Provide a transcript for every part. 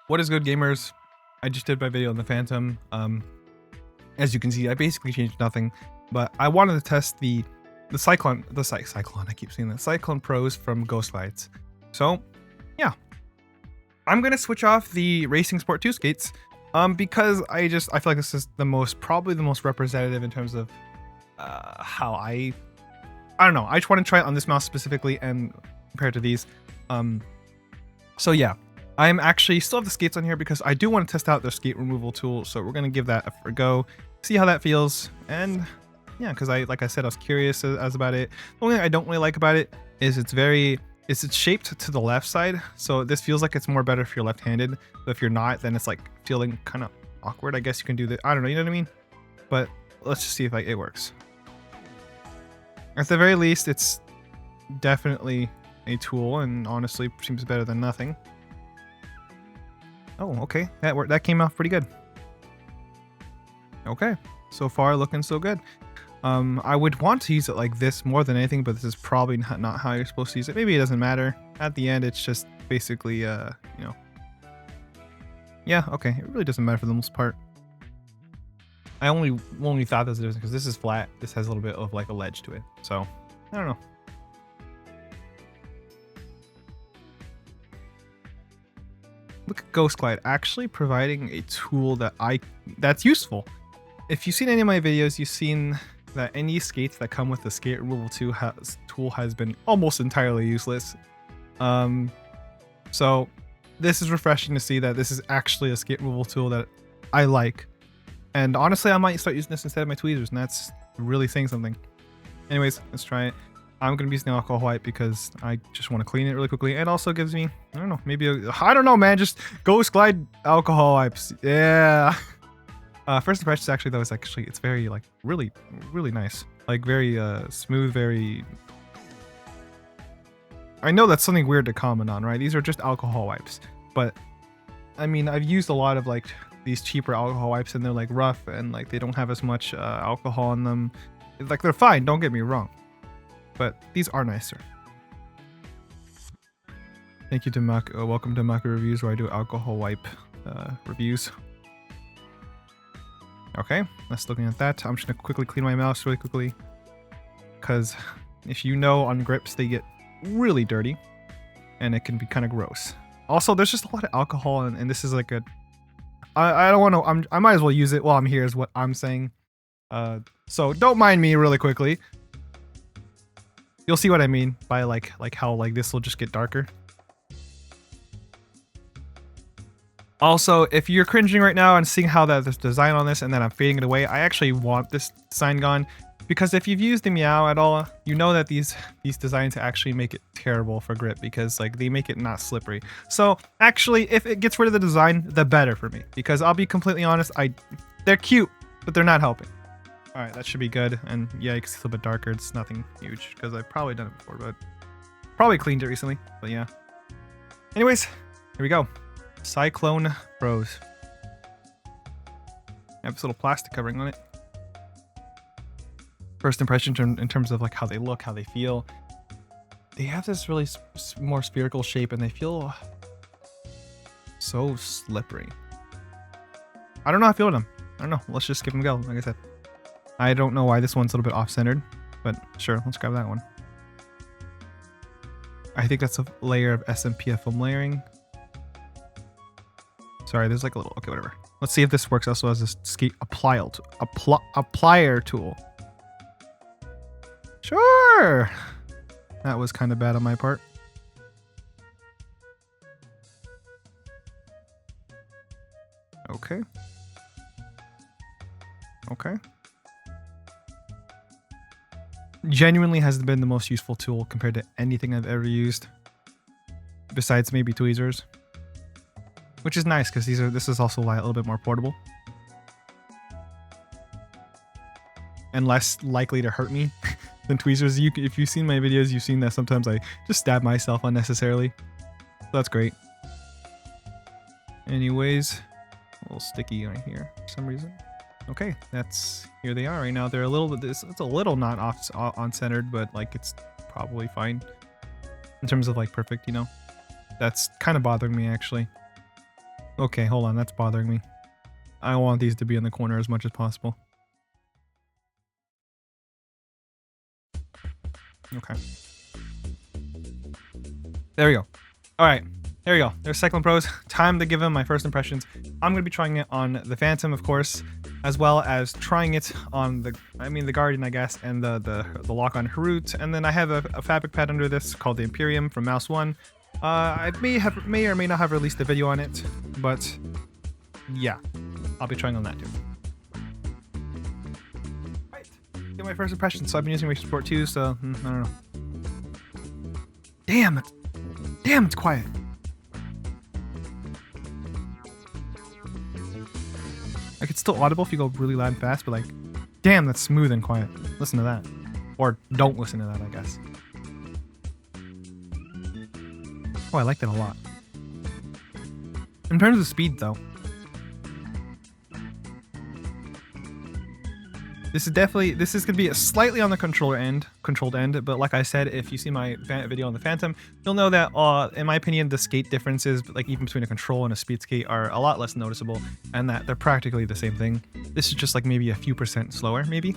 What is good, gamers? I just did my video on the Phantom. As you can see, I basically changed nothing, but I wanted to test the Cyclone. I keep saying that Cyclone Pros from Ghostglide. So, yeah, I'm gonna switch off the Racing Sport 2 skates, because I feel like this is probably the most representative in terms of how I don't know. I just want to try it on this mouse specifically and compared to these. So yeah. I'm actually still have the skates on here because I do want to test out their skate removal tool. So we're going to give that a go, see how that feels. And yeah, because like I said, I was curious as about it. The only thing I don't really like about it is it's shaped to the left side. So this feels like it's more better if you're left-handed. But if you're not, then it's like feeling kind of awkward. I guess you can do that. I don't know. You know what I mean? But let's just see if it works. At the very least, it's definitely a tool and honestly seems better than nothing. Oh, okay. That came out pretty good. Okay. So far, looking so good. I would want to use it like this more than anything, but this is probably not how you're supposed to use it. Maybe it doesn't matter. At the end, it's just basically, you know. Yeah, okay. It really doesn't matter for the most part. I only thought there was a difference because this is flat. This has a little bit of like a ledge to it. So, I don't know. Look at Ghostglide actually providing a tool that's useful. If you've seen any of my videos, you've seen that any skates that come with the skate removal tool has been almost entirely useless. So this is refreshing to see that this is actually a skate removal tool that I like. And honestly, I might start using this instead of my tweezers, and that's really saying something. Anyways, let's try it. I'm going to be using alcohol wipe because I just want to clean it really quickly. And also gives me, I don't know, maybe, I don't know, man, just Ghostglide alcohol wipes. Yeah. First impressions actually, though, it's very, like, really, really nice. Like, very smooth, very... I know that's something weird to comment on, right? These are just alcohol wipes. But, I mean, I've used a lot of, like, these cheaper alcohol wipes, and they're, like, rough, and, like, they don't have as much alcohol in them. Like, they're fine, don't get me wrong. But these are nicer. Thank you to welcome to Maka Reviews, where I do alcohol wipe reviews. Okay, let's looking at that. I'm just gonna quickly clean my mouse really quickly, because if you know, on grips they get really dirty, and it can be kind of gross. Also, there's just a lot of alcohol, and this is like a. I don't want to. I might as well use it while I'm here, is what I'm saying. So don't mind me really quickly. You'll see what I mean by like how like this will just get darker. Also, if you're cringing right now and seeing how there's design on this and then I'm fading it away, I actually want this design gone, because if you've used the Meow at all, you know that these designs actually make it terrible for grip, because like they make it not slippery. So actually, if it gets rid of the design, the better for me, because I'll be completely honest, they're cute, but they're not helping. All right, that should be good. And yeah, you can see it's a little bit darker. It's nothing huge because I've probably done it before, but probably cleaned it recently. But yeah. Anyways, here we go. Cyclone Pros. I have this little plastic covering on it. First impression in terms of like how they look, how they feel. They have this really more spherical shape, and they feel so slippery. I don't know how I feel with them. I don't know. Let's just give them a go. Like I said. I don't know why this one's a little bit off-centered, but sure, let's grab that one. I think that's a layer of SMPF foam layering. Sorry, there's like a little... Okay, whatever. Let's see if this works also as a skate applier tool. Sure! That was kind of bad on my part. Okay. Okay. Genuinely has been the most useful tool compared to anything I've ever used, besides maybe tweezers, which is nice because this is also a little bit more portable and less likely to hurt me than tweezers. If you've seen my videos, you've seen that sometimes I just stab myself unnecessarily, so that's great. Anyways, a little sticky right here for some reason. Okay, here they are right now. They're a little bit, it's a little not on centered, but like it's probably fine in terms of like perfect, you know. That's kind of bothering me actually. Okay, hold on. That's bothering me. I want these to be in the corner as much as possible. Okay. There we go. All right. There we go. There's Cyclone Pros. Time to give them my first impressions. I'm going to be trying it on the Phantom, of course, as well as trying it on the Guardian, I guess, and the lock-on Harut. And then I have a fabric pad under this called the Imperium from Mouse One. I may or may not have released a video on it, but yeah, I'll be trying on that too. Right. Get my first impressions. So I've been using Racing Sport 2, so I don't know. Damn, it's quiet. Like, it's still audible if you go really loud and fast, but like, damn, that's smooth and quiet. Listen to that. Or don't listen to that, I guess. Oh, I like that a lot. In terms of speed, though, this is gonna be slightly on the controlled end, but like I said, if you see my video on the Phantom, you'll know that in my opinion, the skate differences, like even between a control and a speed skate, are a lot less noticeable, and that they're practically the same thing. This is just like maybe a few % slower, maybe.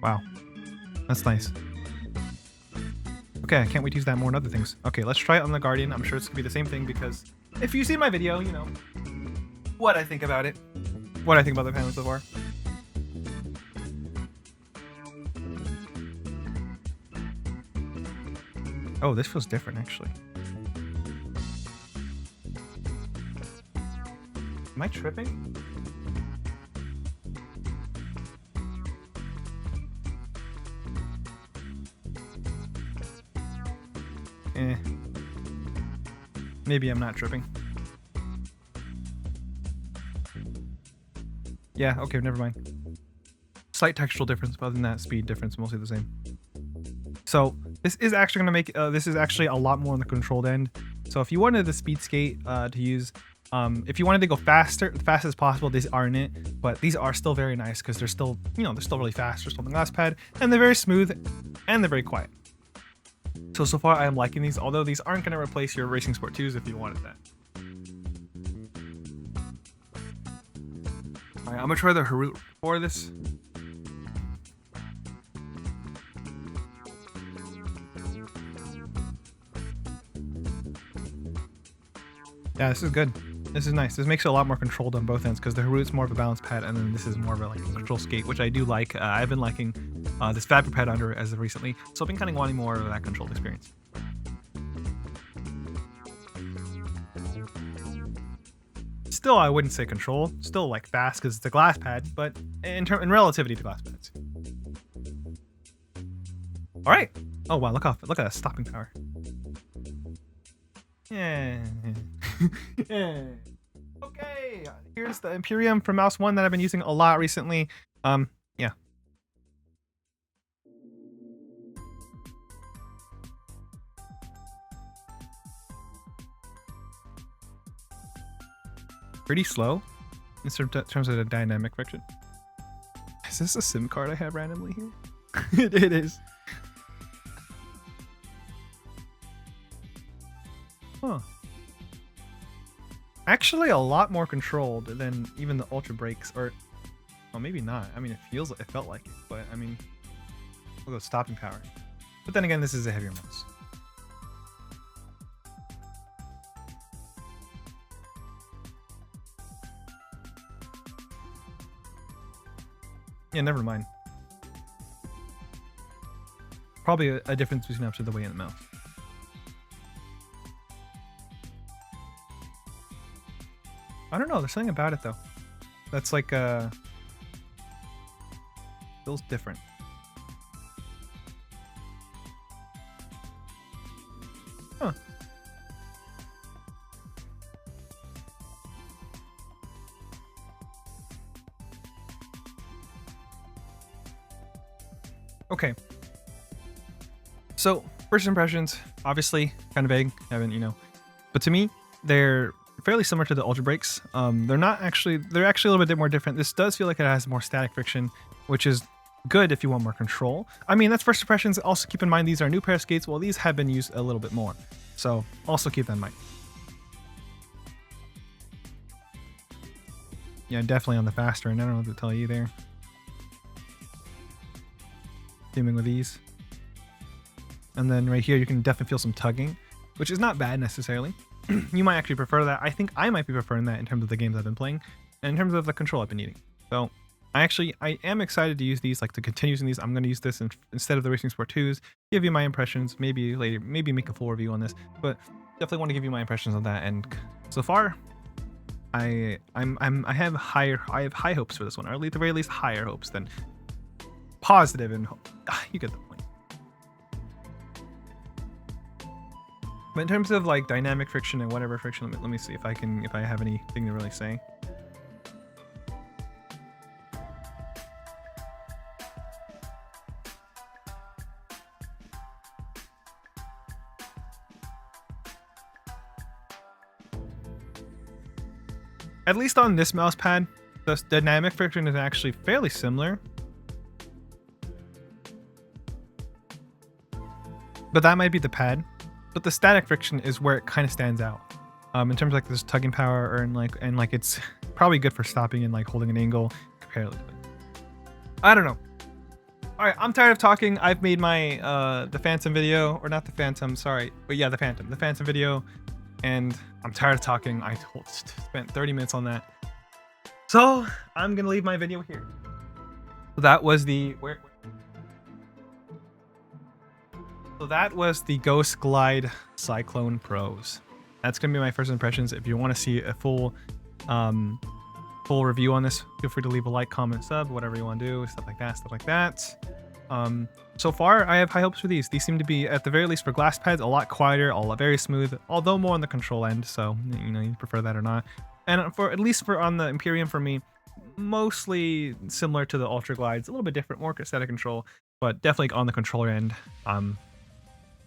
Wow, that's nice. Okay, I can't wait to use that more in other things. Okay, let's try it on the Guardian. I'm sure it's gonna be the same thing because if you see my video, you know what I think about it. What I think about the Phantom so far. Oh, this feels different, actually. Am I tripping? Maybe I'm not tripping. Yeah, okay, never mind. Slight textural difference, but other than that, speed difference, mostly the same. So this is actually going to make, this is actually a lot more on the controlled end. So if you wanted the speed skate to use, if you wanted to go faster, as fast as possible, these aren't it. But these are still very nice because they're still, they're still really fast. They're still on the glass pad, and they're very smooth, and they're very quiet. So far I am liking these, although these aren't going to replace your Racing Sport 2s if you wanted that. Alright, I'm gonna try the Harut for this. Yeah, this is good. This is nice. This makes it a lot more controlled on both ends because the Harut's more of a balance pad, and then this is more of a control skate, which I do like. I've been liking this fabric pad under as of recently, so I've been kind of wanting more of that controlled experience. Still, I wouldn't say control. Still like fast because it's a glass pad, but in relativity to glass pads. All right. Oh wow, look at that stopping power. Yeah. Yeah. Okay. Here's the Imperium from Mouse One that I've been using a lot recently. Yeah. Pretty slow in terms of the dynamic friction. Is this a SIM card I have randomly here? It is. Huh. Actually, a lot more controlled than even the Ultra Brakes, or well, maybe not. I mean, it felt like it, but I mean, we'll go stopping power. But then again, this is a heavier mouse. Yeah, never mind. Probably a difference between up to the way in the mouth. I don't know, there's something about it though. That's like feels different. Huh. Okay. So, first impressions, obviously kind of vague, but to me, they're fairly similar to the Ultra Brakes. They're actually a little bit more different. This does feel like it has more static friction, which is good if you want more control. I mean, that's first impressions. Also keep in mind these are a new pair of skates, while these have been used a little bit more. So also keep that in mind. yeah, definitely on the faster end. I don't know what to tell you there. Zooming with ease. And then right here, you can definitely feel some tugging, which is not bad necessarily. You might actually prefer that. I think I might be preferring that in terms of the games I've been playing and in terms of the control I've been needing. So I am excited to use these, like to continue using these. I'm going to use this instead of the Racing Sport 2s, give you my impressions, maybe later, maybe make a full review on this, but definitely want to give you my impressions on that. And so far, I have high hopes for this one, or at the very least higher hopes than positive and you get the point. But in terms of like dynamic friction and whatever friction, let me see if I have anything to really say. At least on this mouse pad, the dynamic friction is actually fairly similar. But that might be the pad. But the static friction is where it kind of stands out. In terms of like this tugging power, or and it's probably good for stopping and like holding an angle comparatively. I don't know. Alright, I'm tired of talking. I've made my the Phantom video, or not the Phantom, sorry. But yeah, the Phantom video. And I'm tired of talking. I spent 30 minutes on that. So I'm gonna leave my video here. So that was the that was the Ghostglide Cyclone Pros. That's gonna be my first impressions. If you want to see a full review on this, feel free to leave a like, comment, sub, whatever you want to do, stuff like that. So far, I have high hopes for these. These seem to be, at the very least for glass pads, a lot quieter, very smooth, although more on the control end, so you prefer that or not. And for at least on the Imperium, for me, mostly similar to the Ultra Glides, a little bit different, more static control, but definitely on the controller end.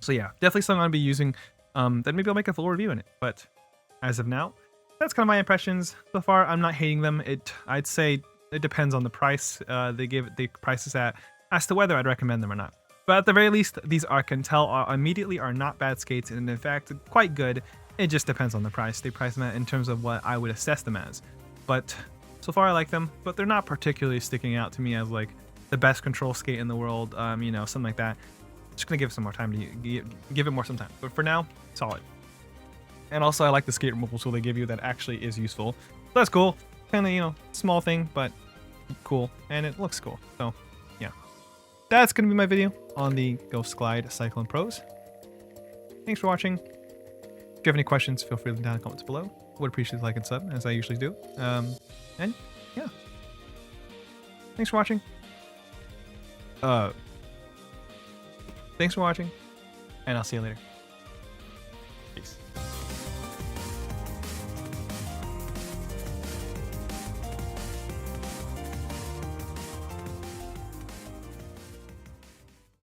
So yeah, definitely something I'll be using. Then maybe I'll make a full review in it. But as of now, that's kind of my impressions. So far, I'm not hating them. I'd say it depends on the price they give the prices at, as to whether I'd recommend them or not. But at the very least, these can tell immediately are not bad skates, and in fact, quite good. It just depends on the price. They price them at in terms of what I would assess them as. But so far, I like them, but they're not particularly sticking out to me as like the best control skate in the world, something like that. Just gonna give it some more time to give it some time. But for now, solid. And also, I like the skate removal tool they give you that actually is useful. So that's cool. Kind of, small thing, but cool, and it looks cool. So yeah, that's gonna be my video on the Ghostglide Cyclone Pros. Thanks for watching. If you have any questions, feel free to leave down in the comments below. Would appreciate a like and sub, as I usually do. And yeah, thanks for watching. Thanks for watching, and I'll see you later.